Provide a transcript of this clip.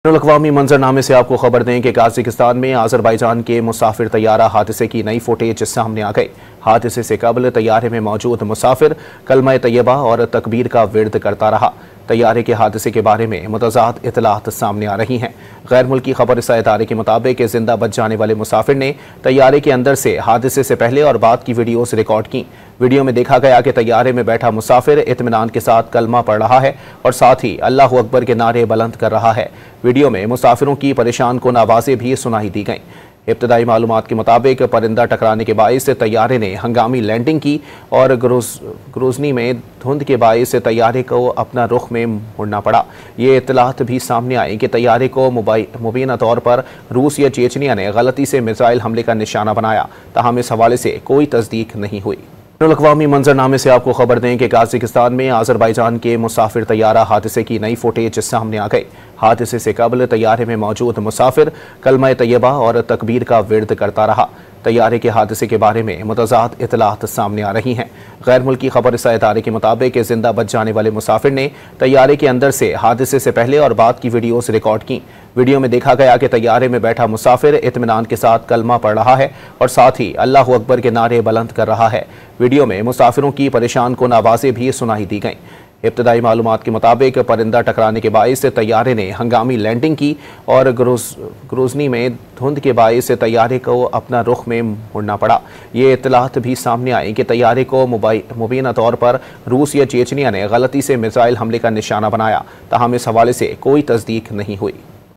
अक़वामी मंजरनामे से आपको खबर दें कि काज़ाकिस्तान में अज़रबैजान के मुसाफिर तैयारा हादसे की नई फुटेज सामने आ गई। हादसे से कबल तैयारे में मौजूद मुसाफिर कलमा तैयबा और तकबीर का विर्द करता रहा। तैयारे के हादसे के बारे में मुतज़ाद इतलात सामने आ रही हैं। गैर मुल्की खबरसां इदारे के मुताबिक जिंदा बच जाने वाले मुसाफिर ने तैयारे के अंदर से हादसे से पहले और बाद की वीडियोस रिकॉर्ड की। वीडियो में देखा गया कि तैयारे में बैठा मुसाफिर इत्मीनान के साथ कलमा पढ़ रहा है और साथ ही अल्लाह अकबर के नारे बुलंद कर रहा है। वीडियो में मुसाफिरों की परेशान कुन आवाज़ें भी सुनाई दी गईं। इब्तदाई मालूमात के मुताबिक परिंदा टकराने के बाइस तैयारे ने हंगामी लैंडिंग की और ग्रोजनी में धुंध के बाइस तैयारे को अपना रुख में मुड़ना पड़ा। ये इत्तलात भी सामने आई कि तैयारे को मुबीना तौर पर रूस या चेचनिया ने गलती से मिसाइल हमले का निशाना बनाया, ताहम इस हवाले से कोई तस्दीक नहीं हुई। अक़वामी मंजरनामे से आपको खबर दें कि काज़ाकिस्तान में अज़रबैजान के मुसाफिर तैयारा हादसे की नई फुटेज सामने आ गई। हादसे से कबल तैयारे में मौजूद मुसाफिर कलमा तैयबा और तकबीर का विर्द करता रहा। तैयारे के हादसे के बारे में मुतज़ाद इतलात सामने आ रही हैं। गैर मुल्की खबरसां इदारे के मुताबिक जिंदा बच जाने वाले मुसाफिर ने तैयारे के अंदर से हादसे से पहले और बाद की वीडियोस रिकॉर्ड की। वीडियो में देखा गया कि तैयारे में बैठा मुसाफिर इत्मीनान के साथ कलमा पढ़ रहा है और साथ ही अल्लाह अकबर के नारे बुलंद कर रहा है। वीडियो में मुसाफिरों की परेशान कुन आवाज़ें भी सुनाई दी गईं। इब्तदाई मालूमात के मुताबिक परिंदा टकराने के बाइस तैयारे ने हंगामी लैंडिंग की और ग्रोजनी में धुंध के बाइस तैयारे को अपना रुख में मुड़ना पड़ा। ये इत्तलात भी सामने आई कि तैयारे को मुबीना तौर पर रूस या चेचनिया ने गलती से मिसाइल हमले का निशाना बनाया, ताहम इस हवाले से कोई तस्दीक नहीं हुई।